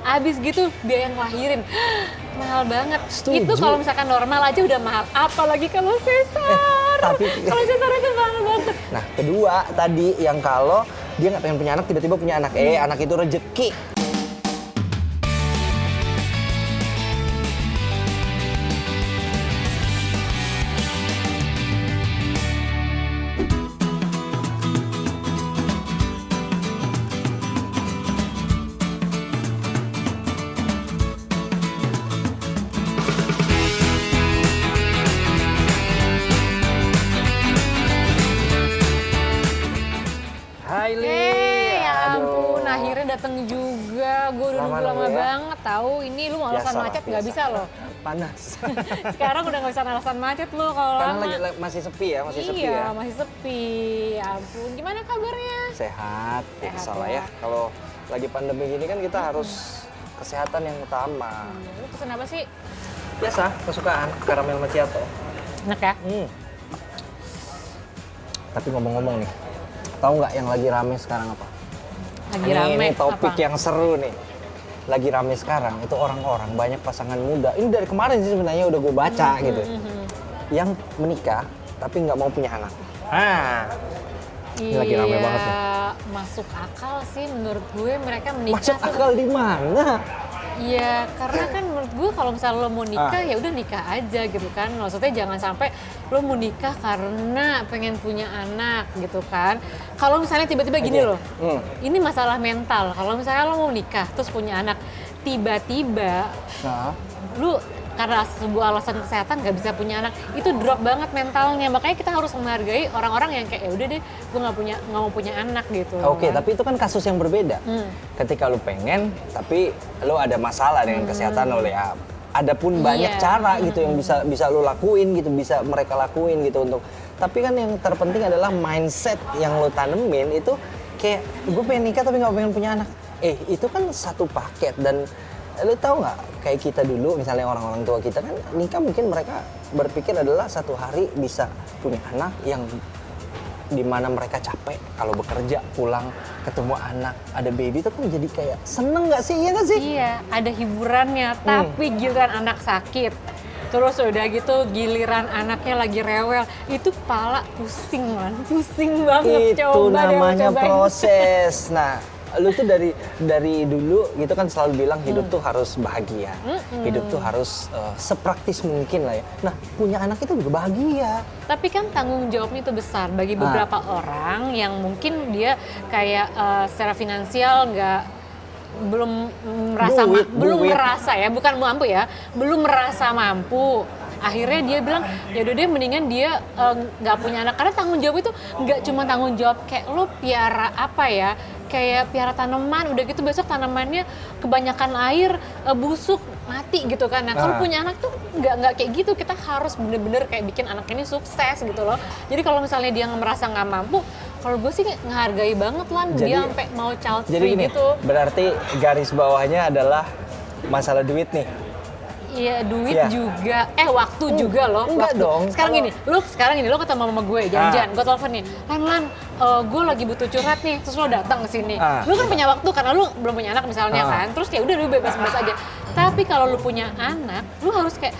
Abis gitu biaya ngelahirin mahal banget. Setuju. Itu kalau misalkan normal aja udah mahal, apalagi kalau sesar. Tapi Kalau sesar itu mahal banget. nah, kedua tadi yang kalau dia nggak pengen punya anak, tiba-tiba punya anak. Anak itu rezeki. Hai Li. Ya ampun, akhirnya datang juga. Gue udah nunggu Lama lama ya. banget tahu. Ini lu alasan Biasa lah, macet nggak biasa. bisa loh. Panas. Sekarang udah nggak bisa alasan macet lu kalau Karena lama. masih sepi ya, masih sepi Iya, ya. masih sepi. Ya ampun, gimana kabarnya? Sehat, Sehat salah ya. ya. Kalau lagi pandemi gini kan kita harus kesehatan yang utama. Lu pesen apa sih? Biasa, kesukaan karamel macchiato. Enak ya? Tapi ngomong-ngomong nih, tahu nggak yang lagi rame sekarang apa? Lagi Ini- rame. Ini topik apa? yang seru nih. Lagi rame sekarang itu orang-orang banyak pasangan muda. Ini dari kemarin sih sebenarnya udah gue baca gitu. Yang menikah tapi nggak mau punya anak. Ini lagi rame banget nih. Masuk akal sih menurut gue mereka menikah Masuk tuh. akal di mana? Iya, karena kan menurut gue kalau misalnya lo mau nikah ya udah nikah aja gitu kan. Maksudnya jangan sampai lo mau nikah karena pengen punya anak gitu kan. Kalau misalnya tiba-tiba gini loh, ini masalah mental. Kalau misalnya lo mau nikah terus punya anak, tiba-tiba Nah, lu karena sebuah alasan kesehatan nggak bisa punya anak, itu drop banget mentalnya. Makanya kita harus menghargai orang-orang yang kayak ya udah deh, gue nggak mau punya anak gitu. Oke, kan. tapi itu kan kasus yang berbeda. Ketika lu pengen, tapi lu ada masalah dengan kesehatan lo ya. Ada pun banyak Iya. cara gitu yang bisa lu lakuin gitu, bisa mereka lakuin gitu untuk. Tapi kan yang terpenting adalah mindset yang lu tanemin itu kayak gue pengen nikah tapi nggak pengen punya anak. Itu kan satu paket dan lu tahu nggak kayak kita dulu misalnya orang-orang tua kita kan nikah mungkin mereka berpikir adalah satu hari bisa punya anak yang dimana mereka capek kalau bekerja pulang ketemu anak ada baby itu kan jadi kayak seneng nggak sih, iya nggak sih? Iya, ada hiburannya, tapi giliran anak sakit, terus udah gitu giliran anaknya lagi rewel, itu pala pusing man, pusing banget. Itu Coba deh, namanya cobain. proses. Nah, lu tuh dari dulu gitu kan selalu bilang hidup tuh harus bahagia, hidup tuh harus sepraktis mungkin lah ya. Nah, punya anak itu juga bahagia. Tapi kan tanggung jawabnya itu besar bagi beberapa orang yang mungkin dia kayak secara finansial belum merasa belum duit. merasa ya, bukan mampu ya, belum merasa mampu. Akhirnya dia bilang ya udah deh mendingan dia nggak punya anak, karena tanggung jawab itu nggak cuma tanggung jawab kayak lo piara apa ya, kayak piara tanaman, udah gitu besok tanamannya kebanyakan air busuk mati gitu kan. Nah kalau punya anak tuh nggak kayak gitu, kita harus bener-bener kayak bikin anak ini sukses gitu loh. Jadi kalau misalnya dia merasa nggak mampu, kalau gue sih ngehargai banget lah dia sampai mau child Jadi free gini, gitu. berarti garis bawahnya adalah masalah duit nih. Iya, duit Iya. juga, waktu juga loh. Enggak waktu. dong, Sekarang gini, lo ketemu mama gue, janjian, gue telepon nih, Lan, gue lagi butuh curhat nih, terus lo datang ke sini. Lo kan punya waktu karena lo belum punya anak misalnya kan, terus ya udah lo bebas-bebas aja. Tapi kalau lo punya anak, lo harus kayak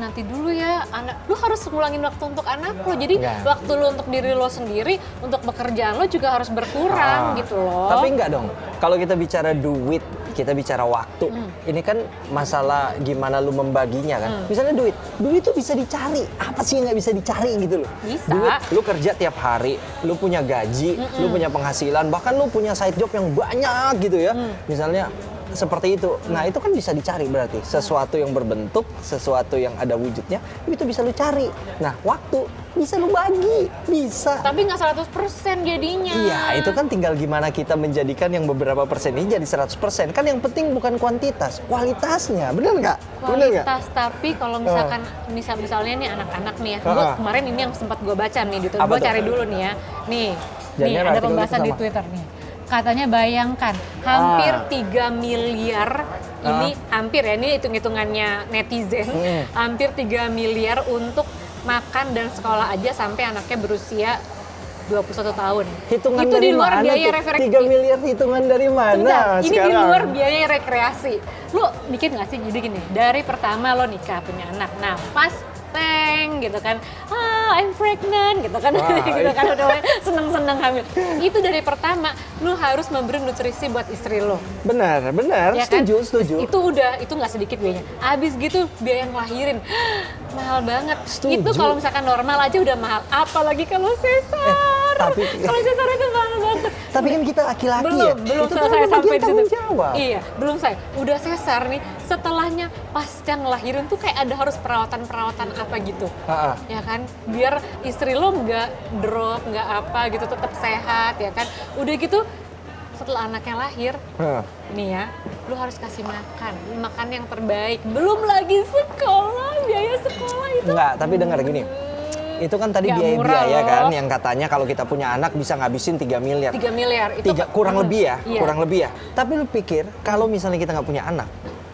nanti dulu ya, anak, lo harus ngulangin waktu untuk anak lo. Jadi waktu lo untuk diri lo sendiri, untuk pekerjaan lo juga harus berkurang gitu loh. Tapi enggak dong, kalau kita bicara duit, kita bicara waktu. Ini kan masalah gimana lu membaginya kan. Misalnya duit tuh bisa dicari. Apa sih yang nggak bisa dicari gitu loh? Bisa. Duit, lu kerja tiap hari, lu punya gaji, lu punya penghasilan, bahkan lu punya side job yang banyak gitu ya. Misalnya seperti itu. Nah, itu kan bisa dicari berarti. Sesuatu yang berbentuk, sesuatu yang ada wujudnya, itu bisa lu cari. Nah, waktu bisa lu bagi, bisa. Tapi nggak 100% jadinya. Iya, itu kan tinggal gimana kita menjadikan yang beberapa persen ini jadi 100%. Kan yang penting bukan kuantitas, kualitasnya. Bener nggak? Bener nggak? Kualitas, tapi kalau misalkan misalnya nih anak-anak nih ya, gue kemarin ini yang sempat gue baca nih di Twitter, gue cari dulu nih ya, nih Jangan ada artikel pembahasan itu di sama. Twitter nih, katanya bayangkan hampir 3 miliar, ini hampir ya, ini hitung-hitungannya netizen, hampir 3 miliar untuk makan dan sekolah aja sampai anaknya berusia 21 tahun. Hitungan itu dari di luar mana biaya tuh? refleksi. 3 miliar hitungan dari mana Sebentar, ini di sekarang? luar biaya rekreasi. Lu mikir nggak sih, jadi gini, dari pertama lo nikah punya anak, nah pas gitu kan, I'm pregnant gitu kan, Wah, gitu kan udah seneng-seneng hamil. Itu dari pertama, lu harus memberi nutrisi buat istri lo. Benar, Ya kan? setuju. Itu nggak sedikit biayanya. Abis gitu biaya ngelahirin mahal banget. Setuju. Itu kalau misalkan normal aja udah mahal, apalagi kalau sesar. Kalau sesar itu mahal banget. Tapi kan kita laki-laki belum ya. belum itu selesai kan sampai bagian di tanggung situ. jawab. Iya, belum saya. Udah sesar nih, setelahnya pasca ngelahirin tuh kayak ada harus perawatan apa gitu. Ha-ha. Ya kan? Biar istri lo nggak drop, nggak apa gitu, tetap sehat ya kan. Udah gitu setelah anaknya lahir, nih ya, lu harus kasih makan yang terbaik. Belum lagi sekolah, biaya sekolah itu. Enggak, tapi dengar gini. Itu kan tadi Nggak biaya-biaya murah kan loh. yang katanya kalau kita punya anak bisa ngabisin 3 miliar. 3 miliar itu Kurang lebih ya, iya. kurang lebih ya. Tapi lu pikir kalau misalnya kita nggak punya anak,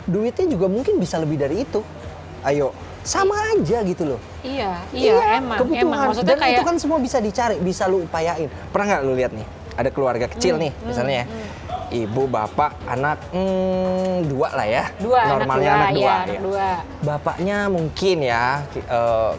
duitnya juga mungkin bisa lebih dari itu. Ayo, sama aja gitu loh. Iya, emang. Kebutuhan. Maksudnya Dan kayak itu kan semua bisa dicari, bisa lu upayain. Pernah nggak lu lihat nih, ada keluarga kecil nih, misalnya ya. Ibu, bapak, anak, 2 lah ya. Normalnya anak dua. anak dua. Bapaknya mungkin ya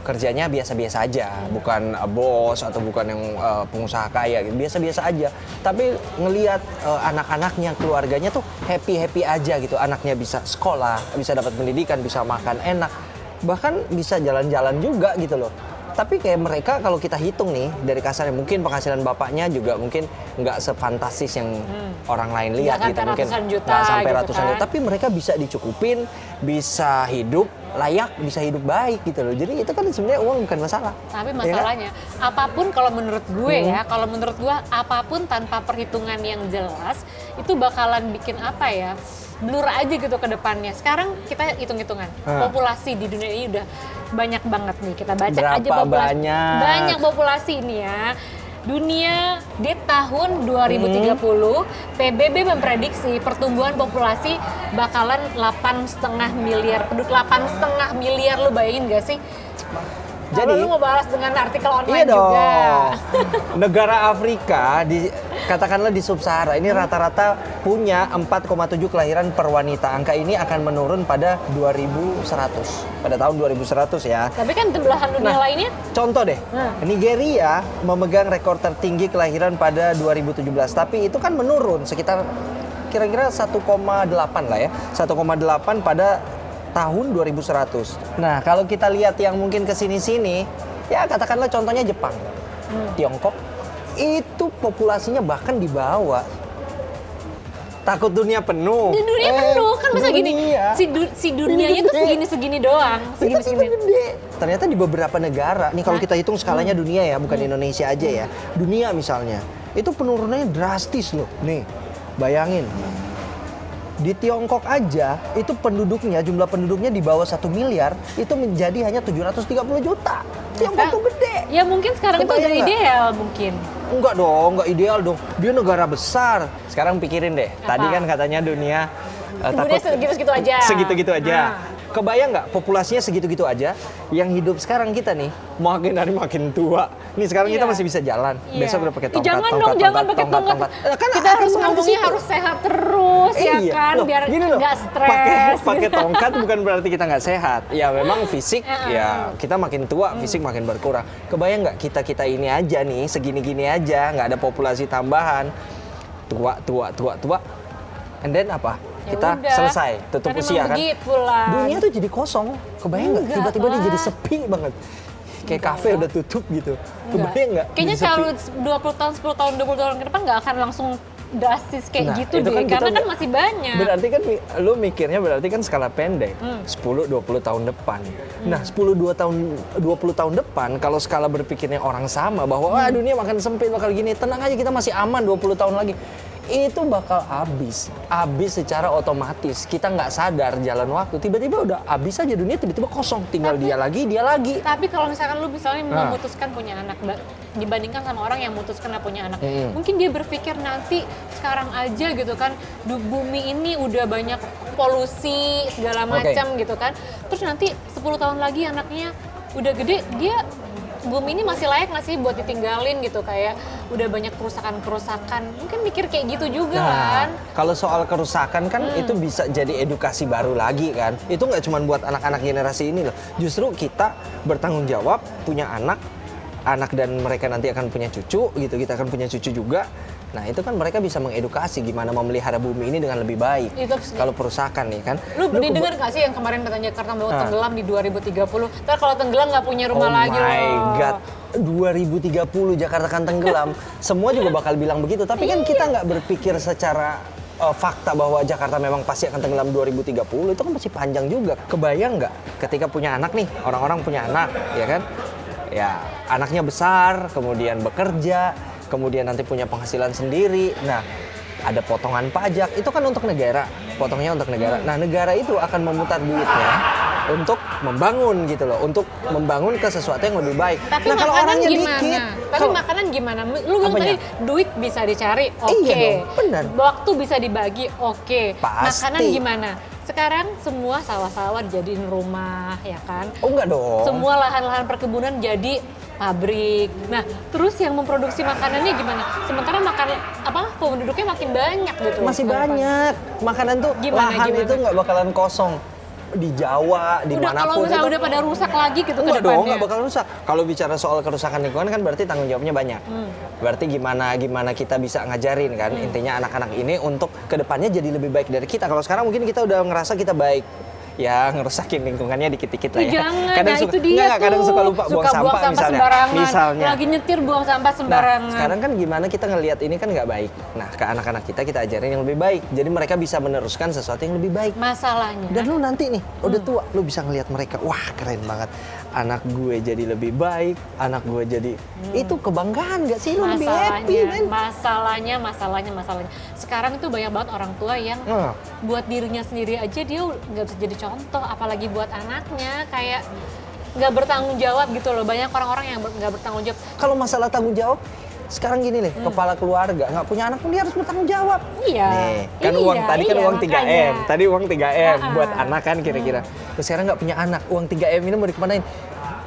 kerjanya biasa-biasa aja, bukan bos atau bukan yang pengusaha kaya, gitu. Biasa-biasa aja. Tapi ngelihat anak-anaknya, keluarganya tuh happy-happy aja gitu. Anaknya bisa sekolah, bisa dapat pendidikan, bisa makan enak, bahkan bisa jalan-jalan juga gitu loh. Tapi kayak mereka kalau kita hitung nih dari kasarnya, mungkin penghasilan bapaknya juga mungkin nggak sefantastis yang orang lain lihat Nggak gitu, sampai mungkin ratusan juta nggak sampai gitu ratusan kan. juta. Tapi mereka bisa dicukupin, bisa hidup layak, bisa hidup baik gitu loh. Jadi itu kan sebenarnya uang bukan masalah. Tapi Ya kan? masalahnya, apapun kalau menurut gue ya, kalau menurut gue apapun tanpa perhitungan yang jelas, itu bakalan bikin apa ya, blur aja gitu ke depannya. Sekarang kita hitung-hitungan, populasi di dunia ini udah banyak banget nih. Kita baca Berapa aja populasi. banyak? Banyak populasi ini ya. Dunia di tahun 2030, PBB memprediksi pertumbuhan populasi bakalan 8,5 miliar penduduk. 8,5 miliar, lu bayangin gak sih? Jadi, Kalau lu mau balas dengan artikel online iya dong. juga. Negara Afrika katakanlah di sub-Sahara ini rata-rata punya 4,7 kelahiran per wanita. Angka ini akan menurun pada 2100. Pada tahun 2100 ya. Tapi kan di belahan dunia lainnya, Contoh deh, Nigeria memegang rekor tertinggi kelahiran pada 2017, tapi itu kan menurun sekitar kira-kira 1,8 lah ya, 1,8 pada tahun 2100. Nah, kalau kita lihat yang mungkin kesini-sini, ya katakanlah contohnya Jepang, Tiongkok, itu populasinya bahkan di bawah. Takut dunia penuh. di dunia penuh kan masa gini, dunia. si dunianya tuh Gede. segini-segini doang, Itu segini-segini. gede. Ternyata di beberapa negara, nih kalau kita hitung skalanya dunia ya, bukan Indonesia aja ya. Dunia misalnya, itu penurunannya drastis loh. Nih, bayangin. Di Tiongkok aja, itu penduduknya, jumlah penduduknya di bawah 1 miliar, itu menjadi hanya 730 juta. Tiongkok tuh gede. Ya mungkin sekarang itu Kebayang udah nggak? ideal mungkin. Enggak dong, enggak ideal dong. Dia negara besar. Sekarang pikirin deh, tadi kan katanya dunia Dunia segitu-segitu aja. Segitu-gitu aja. Nah. Kebayang nggak populasinya segitu-gitu aja? Yang hidup sekarang kita nih, makin hari makin tua. Nih sekarang kita Iya. masih bisa jalan. Iya. Besok udah pakai Ih, tongkat, jangan tongkat, dong, jangan tongkat, pakai tongkat. Kan Kita akan harus mengarah ke ngomongnya situ. harus sehat terus ya kan, Loh, biar gini loh, nggak Pakai stres. tongkat bukan berarti kita nggak sehat. Ya memang fisik, ya kita makin tua, fisik makin berkurang. Kebayang nggak kita ini aja nih, segini-gini aja, nggak ada populasi tambahan, tua, and then apa? Ya Kita udah. selesai, tutup Kan usia emang kan. begitu lah. Dunia tuh jadi kosong, kebayang nggak? Enggak Tiba-tiba dia lah. jadi sepi banget. Kayak kafe udah tutup gitu. Kebayang nggak? Kayaknya Jadi sepi. kalau 20 tahun, 10 tahun, 20 tahun ke depan nggak akan langsung drastis kayak Nah, gitu itu deh, kan kita karena kan masih banyak. Berarti kan lu mikirnya berarti kan skala pendek. 10-20 tahun depan. Nah, 20 tahun depan kalau skala berpikirnya orang sama bahwa wah dunia makin sempit bakal gini, tenang aja kita masih aman 20 tahun lagi. Itu bakal habis secara otomatis. Kita nggak sadar jalan waktu, tiba-tiba udah habis aja dunia, tiba-tiba kosong, tinggal dia lagi. Tapi kalau misalkan lu misalnya memutuskan punya anak, dibandingkan sama orang yang memutuskan nggak punya anak, mungkin dia berpikir nanti sekarang aja gitu kan, bumi ini udah banyak polusi segala macam gitu kan, terus nanti 10 tahun lagi anaknya udah gede, dia bumi ini masih layak nggak sih buat ditinggalin gitu, kayak udah banyak kerusakan-kerusakan. Mungkin mikir kayak gitu juga kan. Kalau soal kerusakan kan itu bisa jadi edukasi baru lagi kan. Itu nggak cuma buat anak-anak generasi ini loh. Justru kita bertanggung jawab punya anak dan mereka nanti akan punya cucu gitu. Kita akan punya cucu juga. Nah itu kan mereka bisa mengedukasi gimana memelihara bumi ini dengan lebih baik. Kalau perusakan nih kan. Lu dengar nggak sih yang kemarin katanya Jakarta mau tenggelam di 2030? Ntar kalau tenggelam nggak punya rumah lagi loh. Oh my God. 2030 Jakarta kan tenggelam. Semua juga bakal bilang begitu. Tapi kan kita nggak berpikir secara fakta bahwa Jakarta memang pasti akan tenggelam 2030. Itu kan masih panjang juga. Kebayang nggak ketika punya anak nih, orang-orang punya anak, ya kan? Ya anaknya besar, kemudian bekerja, kemudian nanti punya penghasilan sendiri. Nah, ada potongan pajak, itu kan untuk negara, potongnya untuk negara. Nah, negara itu akan memutar duitnya untuk membangun gitu loh, untuk membangun ke sesuatu yang lebih baik. Tapi nah, kalau orangnya gimana? dikit, Tapi makanan gimana? Lu bilang tadi duit bisa dicari, oke. Iya dong, benar. Waktu bisa dibagi, oke. Pasti. Makanan gimana? Sekarang semua sawah-sawah dijadiin rumah, ya kan? Oh enggak dong. Semua lahan-lahan perkebunan jadi pabrik. Nah, terus yang memproduksi makanannya gimana? Sementara penduduknya makin banyak gitu. Masih banyak. Makanan tuh lahan itu nggak bakalan kosong. Di Jawa, di Udah kalau manapun misalnya itu udah pada rusak lagi gitu ke enggak depannya. dong, nggak bakal rusak. Kalau bicara soal kerusakan lingkungan kan berarti tanggung jawabnya banyak. Berarti gimana kita bisa ngajarin kan, intinya anak-anak ini untuk kedepannya jadi lebih baik dari kita. Kalau sekarang mungkin kita udah ngerasa kita baik, ya ngerusakin lingkungannya dikit-dikit lah ya. Jangan, Kadang nah suka, itu dia tuh. kadang suka lupa buang sampah sembarangan. misalnya. Lagi nyetir buang sampah sembarangan. Nah, sekarang kan gimana kita ngelihat ini kan nggak baik. Nah, ke anak-anak kita ajarin yang lebih baik. Jadi mereka bisa meneruskan sesuatu yang lebih baik. Masalahnya. Dan lu nanti nih, udah tua, lu bisa ngelihat mereka, wah keren banget. Anak gue jadi lebih baik, anak gue jadi... Itu kebanggaan gak sih? Lu lebih happy, men? Masalahnya. Sekarang itu banyak banget orang tua yang buat dirinya sendiri aja dia nggak bisa jadi contoh, apalagi buat anaknya. Kayak nggak bertanggung jawab gitu loh. Banyak orang-orang yang nggak bertanggung jawab. Kalau masalah tanggung jawab, sekarang gini nih, kepala keluarga nggak punya anak pun dia harus bertanggung jawab. Iya. Nih, kan uang 3M. Tadi uang 3M buat anak kan kira-kira. Terus sekarang nggak punya anak, uang 3M ini mau dikemanain?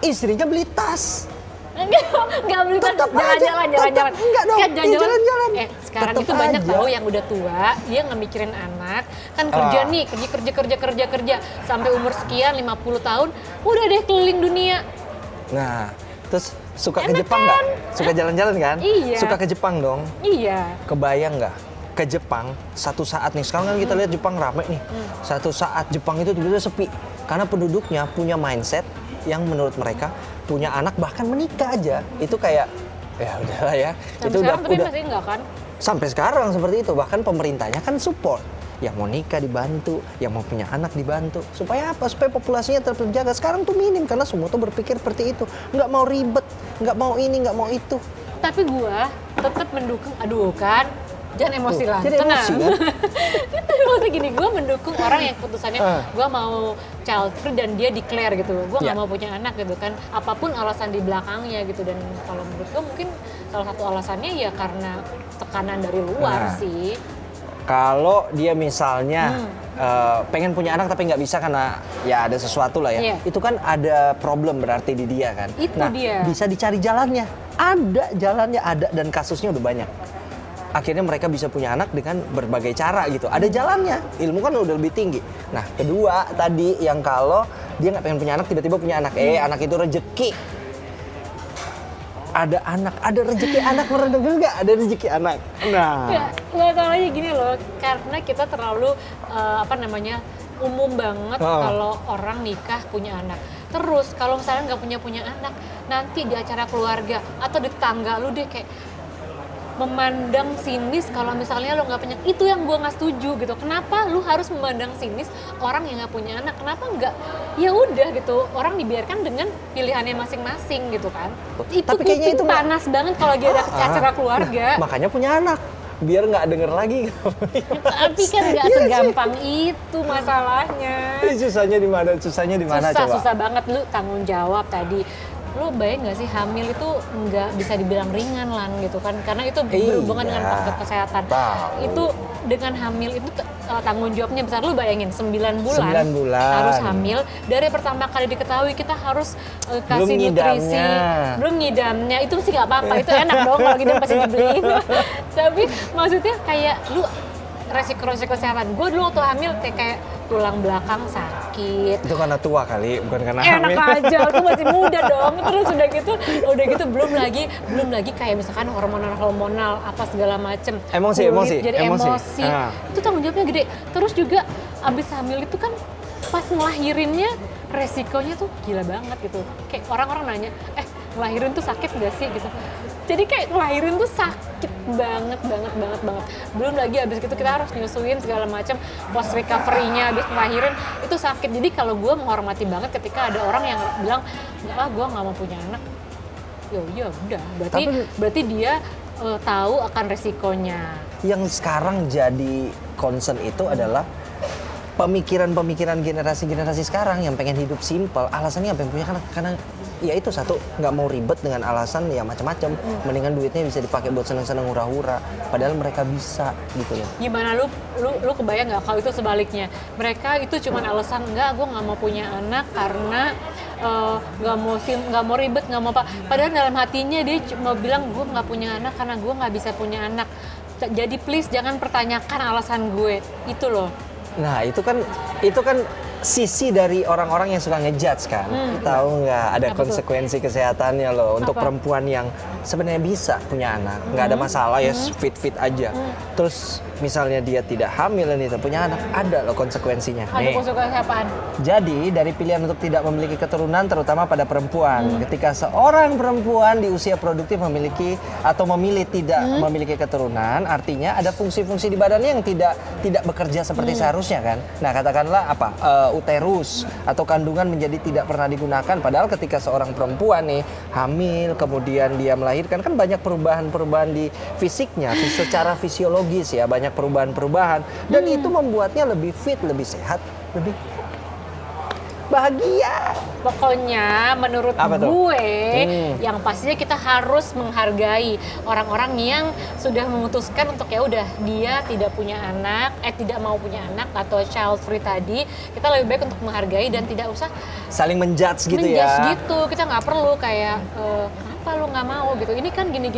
Istrinya beli tas. Enggak beli tas, jalan-jalan. Enggak dong, jalan-jalan. Sekarang Tetep itu banyak aja. tahu yang udah tua, dia nggak mikirin anak. Kan kerja nih, kerja. Sampai umur sekian, 50 tahun, udah deh keliling dunia. Nah, terus suka ke Jepang nggak? Suka jalan-jalan kan? Iya. Suka ke Jepang dong? Iya. Kebayang nggak? Ke Jepang, satu saat nih, sekarang kan kita lihat Jepang rame nih. Satu saat Jepang itu tiba-tiba sepi. Karena penduduknya punya mindset yang menurut mereka punya anak bahkan menikah aja. Itu kayak, ya udahlah ya. Sampai itu sekarang tapi udah masih enggak kan? sampai sekarang seperti itu. Bahkan pemerintahnya kan support. Yang mau nikah dibantu, yang mau punya anak dibantu. Supaya apa? Supaya populasinya tetap terjaga. Sekarang tuh minim karena semua tuh berpikir seperti itu. Nggak mau ribet, nggak mau ini, nggak mau itu. Tapi gua tetap mendukung, aduh kan, jangan emosi lah, jadi tenang. emosi, kan? Itu maksudnya gini, gue mendukung orang yang keputusannya gue mau child free dan dia declare gitu, gue nggak mau punya anak gitu kan, apapun alasan di belakangnya gitu. Dan kalau menurut gue mungkin salah satu alasannya ya karena tekanan dari luar sih. Kalau dia misalnya pengen punya anak tapi nggak bisa karena ya ada sesuatu lah ya, itu kan ada problem berarti di dia kan. Itu nah, dia. Bisa dicari jalannya, ada jalannya, ada, dan kasusnya udah banyak. Akhirnya mereka bisa punya anak dengan berbagai cara gitu. Ada jalannya, ilmu kan udah lebih tinggi. Nah, kedua tadi yang kalau dia nggak pengen punya anak, tiba-tiba punya anak. Anak itu rezeki. Ada anak, ada rezeki anak, merendah nggak? Ada rezeki anak. Nah, Nggak tahu aja gini loh, karena kita terlalu umum banget kalau orang nikah punya anak. Terus kalau misalnya nggak punya anak, nanti di acara keluarga atau di tetangga lu deh kayak memandang sinis kalau misalnya lo nggak punya. Itu yang gue nggak setuju gitu. Kenapa lu harus memandang sinis orang yang nggak punya anak? Kenapa nggak ya udah gitu, orang dibiarkan dengan pilihannya masing-masing gitu kan. Itu tapi kayaknya itu panas banget kalau lagi ada acara keluarga. Makanya punya anak biar nggak denger lagi. Tapi kan nggak segampang itu masalahnya. Susahnya di mana? Susah banget. Lu tanggung jawab tadi. lo bayang nggak sih hamil itu nggak bisa dibilang ringan lah gitu kan, karena itu berhubungan dengan faktor kesehatan. Itu dengan hamil itu tanggung jawabnya besar. Lo bayangin 9 bulan, 9 bulan harus hamil, dari pertama kali diketahui kita harus kasih nutrisi, belum ngidamnya, itu sih nggak apa-apa, itu enak dong kalau ngidam pasti dibeliin. Tapi maksudnya kayak lu resiko-resiko kesehatan. Gue dulu waktu hamil kayak tulang belakang sakit. Itu karena tua kali, bukan karena Enak hamil. aja, aku masih muda dong. Terus udah gitu belum lagi kayak misalkan hormonal apa segala macem. Emosi. Jadi emosi. Itu tanggung jawabnya gede. Terus juga abis hamil itu kan pas ngelahirinnya resikonya tuh gila banget gitu. Kayak orang-orang nanya, ngelahirin tuh sakit gak sih gitu. Jadi kayak ngelahirin tuh sakit banget. Belum lagi abis itu kita harus nyusuin segala macam, post recovery-nya abis ngelahirin itu sakit. Jadi kalau gue menghormati banget ketika ada orang yang bilang, enggak lah gue nggak mau punya anak. Ya udah, berarti dia tahu akan resikonya. Yang sekarang jadi concern itu adalah pemikiran generasi sekarang yang pengen hidup simpel. Alasannya pengen punya anak karena ya itu satu, nggak mau ribet dengan alasan ya macam-macam. Mendingan duitnya bisa dipakai buat seneng-seneng hura-hura. Padahal mereka bisa gitu loh. Gimana lu kebayang nggak kalau itu sebaliknya? Mereka itu cuma alasan, enggak, gue nggak mau punya anak karena nggak mau ribet, nggak mau apa. Padahal dalam hatinya dia cuma bilang, gue nggak punya anak karena gue nggak bisa punya anak. Jadi please jangan pertanyakan alasan gue itu loh. Nah itu kan sisi dari orang-orang yang suka ngejudge kan. Tahu nggak ada konsekuensi kesehatannya loh untuk perempuan yang sebenarnya bisa punya anak, nggak ada masalah ya, fit aja. Terus misalnya dia tidak hamil dan tidak punya anak, ada loh konsekuensinya. Ada konsekuensi apaan? Jadi dari pilihan untuk tidak memiliki keturunan, terutama pada perempuan, ketika seorang perempuan di usia produktif memiliki atau memilih tidak memiliki keturunan, artinya ada fungsi-fungsi di badannya yang tidak bekerja seperti seharusnya kan. Nah katakanlah uterus atau kandungan menjadi tidak pernah digunakan. Padahal ketika seorang perempuan nih hamil, kemudian dia melahirkan, kan banyak perubahan-perubahan di fisiknya, secara fisiologis ya, banyak perubahan-perubahan, dan itu membuatnya lebih fit, lebih sehat, lebih bahagia. Pokoknya menurut gue yang pastinya kita harus menghargai orang-orang yang sudah memutuskan untuk ya udah dia tidak punya anak, tidak mau punya anak atau child free tadi. Kita lebih baik untuk menghargai dan tidak usah saling menjudge gitu ya. Gitu. Kita nggak perlu kayak kenapa lu nggak mau gitu. Ini kan gini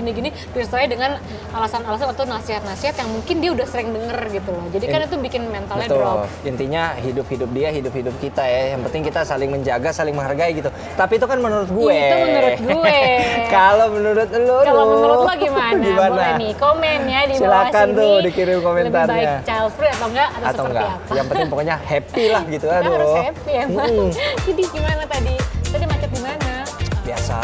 disertai dengan alasan-alasan atau nasihat-nasihat yang mungkin dia udah sering denger gitu loh. Jadi kan itu bikin mentalnya drop. Intinya hidup dia, hidup kita ya. Yang penting kita saling menjaga, saling menghargai gitu. Tapi itu kan menurut gue. Itu menurut gue. Kalau menurut lo gimana? Boleh nih komen ya di bawah silakan sini. Tuh dikirim komentarnya. Lebih baik child free atau enggak seperti apa? Yang penting pokoknya happy lah gitu. Kita harus happy emang. Jadi gimana tadi? Tadi macet di mana? Biasa.